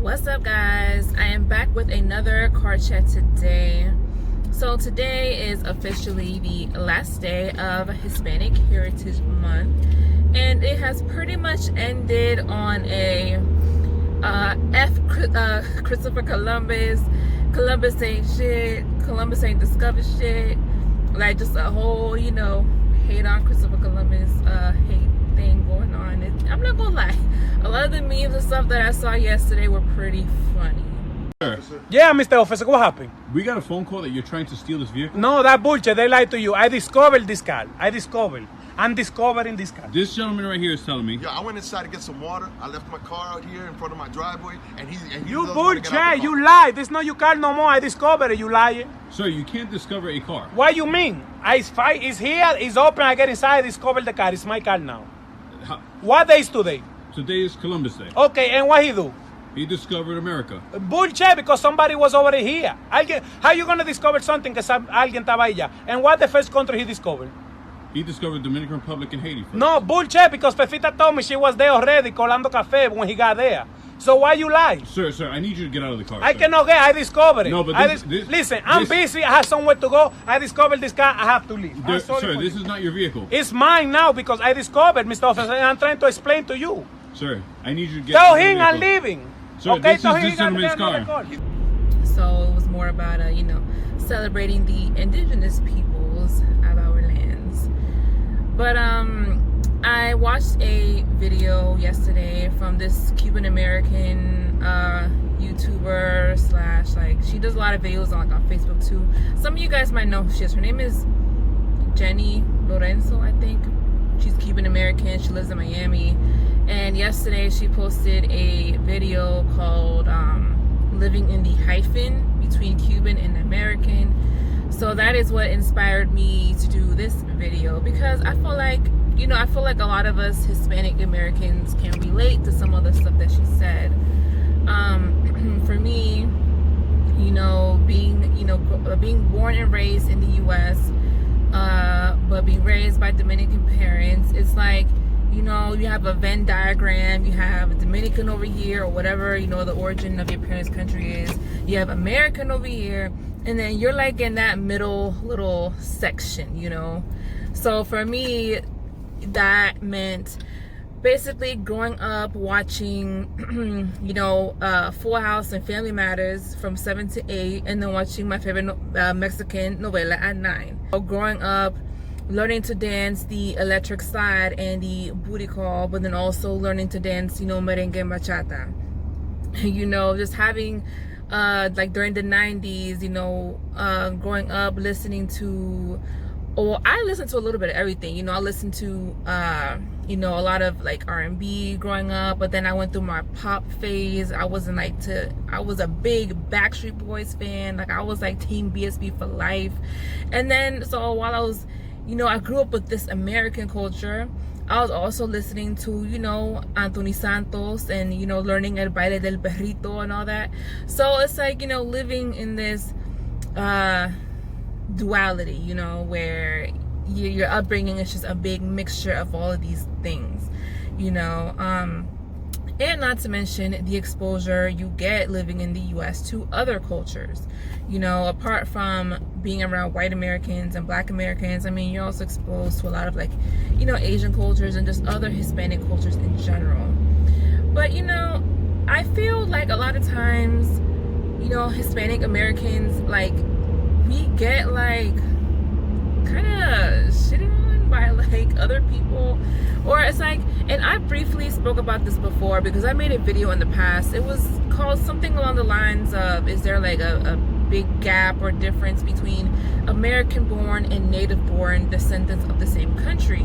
What's up, guys? I am back with another car chat today. So today is officially the last day of Hispanic Heritage Month, and it has pretty much ended on a Christopher Columbus ain't shit, Columbus ain't discovered shit, like just a whole, hate on Christopher Columbus, hate thing going on. I'm not gonna lie, a lot of the memes and stuff that I saw yesterday were pretty funny. Yeah, Mr. Officer, what happened? We got a phone call that you're trying to steal this vehicle? No, that bullshit. They lied to you. I discovered this car. I'm discovering this car. This gentleman right here is telling me. Yeah, I went inside to get some water. I left my car out here in front of my driveway, and he You doesn't wanna get out the bullshit. car. You lie. This is not your car no more. I discovered it. You lying. Sir, you can't discover a car. What you mean? It's here. It's open. I get inside. I discover the car. It's my car now. What day is today? Today is Columbus Day. Okay, and what he do? He discovered America. Bullshit, because somebody was already here. How you gonna discover something que alguien estaba allá? And what the first country he discovered? He discovered Dominican Republic and Haiti first. No, bullshit, because Pefita told me she was there already colando café when he got there. So why you lie? Sir, I need you to get out of the car. I sir. cannot get. I discovered it. No, but listen, I'm busy. I have somewhere to go. I discovered this car. I have to leave. I'm sorry Sir, for this you. is not your vehicle. It's mine now because I discovered, Mr. Officer, and I'm trying to explain to you. Sir, I need you to get Tell out of the him I'm vehicle. leaving. Sir, Okay, this tell is him this he got to gentleman's get another car. car. So it was more about celebrating the indigenous peoples of our lands. But I watched a video yesterday from this Cuban American YouTuber / she does a lot of videos on Facebook too. Some of you guys might know who she is. Her name is Jenny Lorenzo, I think. She's Cuban American. She lives in Miami. And yesterday she posted a video called Living in the Hyphen between Cuban and American. So that is what inspired me to do this video, because I feel like a lot of us Hispanic Americans can relate to some of the stuff that she said. For me, being born and raised in the US, but being raised by Dominican parents, it's like, you have a Venn diagram. You have Dominican over here, or whatever, the origin of your parents' country is. You have American over here, and then you're like in that middle little section, So for me, that meant basically growing up watching, Full House and Family Matters from 7 to 8, and then watching my favorite Mexican novela at 9. So growing up, learning to dance the electric slide and the booty call, but then also learning to dance, merengue and bachata. Just having, during the 90s, growing up listening to, I listened to a little bit of everything. I listened to, a lot of R&B growing up, but then I went through my pop phase. I was a big Backstreet Boys fan. I was Team BSB for life. And then, so while I was, I grew up with this American culture, I was also listening to, Anthony Santos and, learning El Baile del Perrito and all that. So it's living in this duality, where your upbringing is just a big mixture of all of these things, and not to mention the exposure you get living in the US to other cultures. Apart from being around white Americans and black Americans, you're also exposed to a lot of Asian cultures and just other Hispanic cultures in general. But I feel like a lot of times, Hispanic Americans, we get kind of shitted on by other people, or it's and I briefly spoke about this before because I made a video in the past. It was called something along the lines of, is there a big gap or difference between American born and native born descendants of the same country?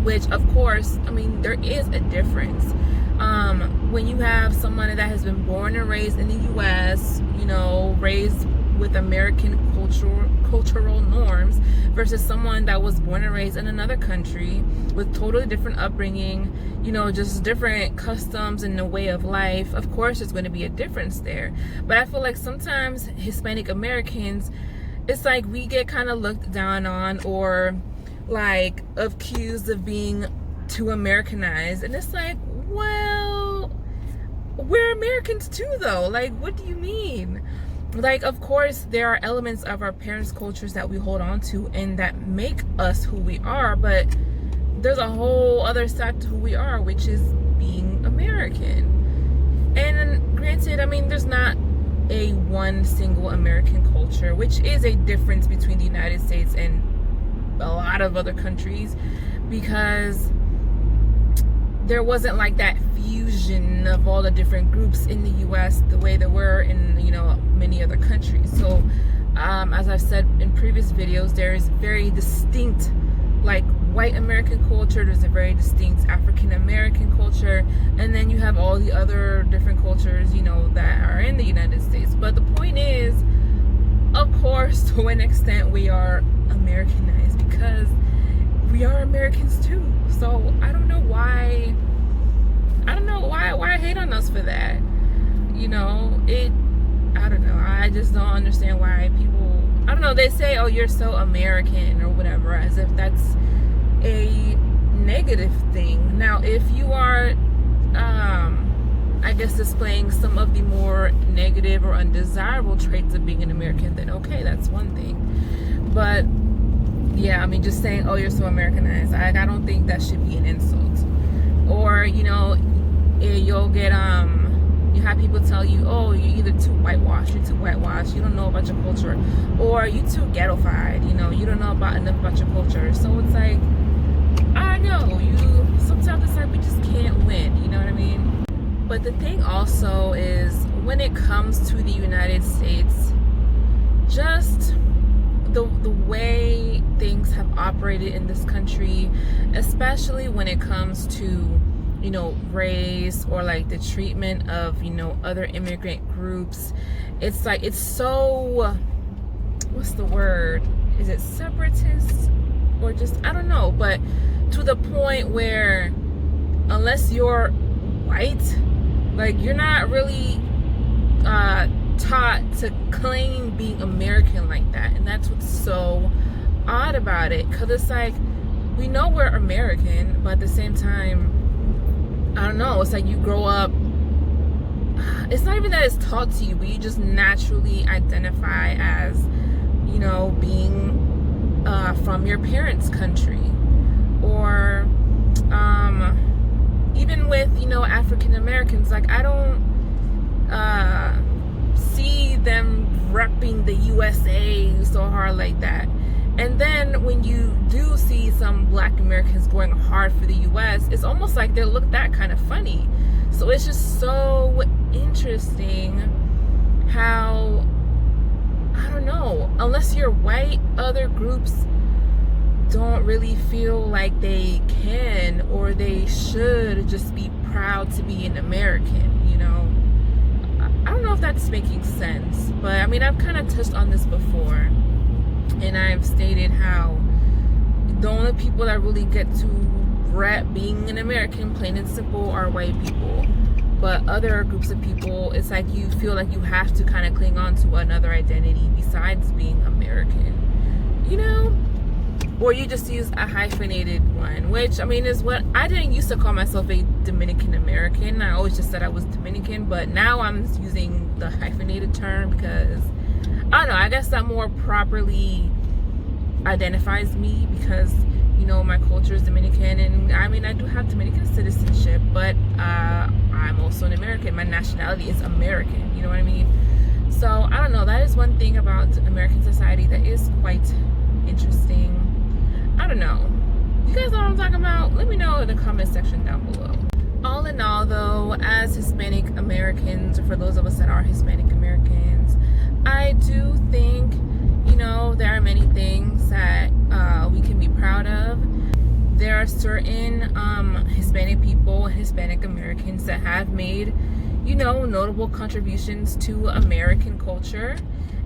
Which, of course, there is a difference. When you have someone that has been born and raised in the US, raised with American cultural norms, versus someone that was born and raised in another country with totally different upbringing, just different customs and the way of life. Of course there's going to be a difference there. But I feel like sometimes Hispanic Americans, it's we get kind of looked down on, or accused of being too Americanized, and it's well, we're Americans too, though. Like, what do you mean? Like, of course, there are elements of our parents' cultures that we hold on to and that make us who we are, but there's a whole other side to who we are, which is being American. And granted, I mean, there's not a one single American culture, which is a difference between the United States and a lot of other countries, because there wasn't like that fusion of all the different groups in the US the way there were in, you know, many other countries. So as I've said in previous videos, there is very distinct like white American culture, there's a very distinct African American culture, and then you have all the other different cultures, you know, that are in the United States. But the point is, of course, to an extent, we are Americanized because we are Americans too. So I don't know why I hate on us for that. You know, I don't know. I just don't understand why people, I don't know, they say, oh, you're so American or whatever, as if that's a negative thing. Now, if you are, I guess, displaying some of the more negative or undesirable traits of being an American, then okay, that's one thing. But yeah, I mean, just saying, oh, you're so Americanized, I don't think that should be an insult. Or, you know, you'll get, you have people tell you, oh, you're either too whitewashed, you don't know about your culture, or you too ghettofied, you know, you don't know enough about your culture. So it's like, I know, sometimes it's like we just can't win, you know what I mean? But the thing also is, when it comes to the United States, just the way things have operated in this country, especially when it comes to, you know, race or like the treatment of, you know, other immigrant groups, it's like, it's so, what's the word? Is it separatist or just, I don't know, but to the point where unless you're white, like, you're not really taught to claim being American like that. And that's what's so odd about it, because it's like, we know we're American, but at the same time, I don't know, it's like you grow up, it's not even that it's taught to you, but you just naturally identify as, you know, being from your parents' country. Or even with, you know, African Americans, like, I don't see them repping the USA so hard like that. And then when you do see some Black Americans going hard for the US, it's almost like they look that kind of funny. So it's just so interesting how, I don't know, unless you're white, other groups don't really feel like they can or they should just be proud to be an American, you know? I don't know if that's making sense, but I mean, I've kind of touched on this before, and I've stated how the only people that really get to rep being an American, plain and simple, are white people. But other groups of people, it's like you feel like you have to kind of cling on to another identity besides being American, you know? Or you just use a hyphenated one, which, I mean, is what I didn't used to call myself a Dominican American. I always just said I was Dominican, but now I'm using the hyphenated term because, I don't know, I guess that more properly identifies me, because, you know, my culture is Dominican, and I mean, I do have Dominican citizenship, but I'm also an American. My nationality is American, you know what I mean? So, I don't know, that is one thing about American society that is quite interesting. I don't know. You guys know what I'm talking about? Let me know in the comment section down below. All in all, though, as Hispanic Americans, or for those of us that are Hispanic Americans, I do think, you know, there are many things that we can be proud of. There are certain Hispanic people, Hispanic Americans, that have made, you know, notable contributions to American culture,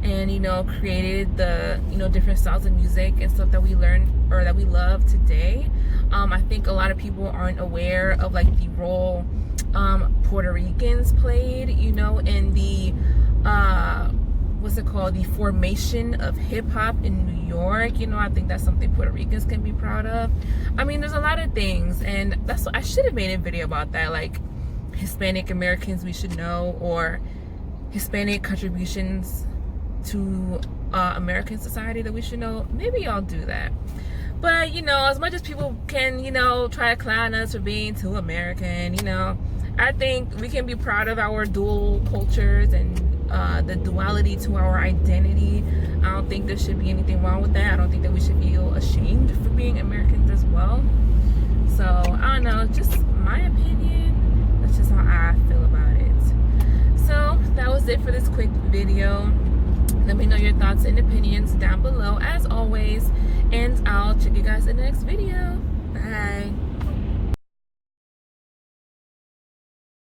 and, you know, created the, you know, different styles of music and stuff that we learn or that we love today. I think a lot of people aren't aware of like the role Puerto Ricans played, you know, in the what's it called, the formation of hip-hop in New York. You know, I think that's something Puerto Ricans can be proud of. I mean, there's a lot of things, and that's, I should have made a video about that, like Hispanic Americans we should know, or Hispanic contributions to American society that we should know, maybe I'll do that. But, you know, as much as people can, you know, try to clown us for being too American, you know, I think we can be proud of our dual cultures and the duality to our identity. I don't think there should be anything wrong with that. I don't think that we should feel ashamed for being Americans as well. So, I don't know, just my opinion. That's just how I feel about it. So, that was it for this quick video. Let me know your thoughts and opinions down below as always, and I'll check you guys in the next video. Bye.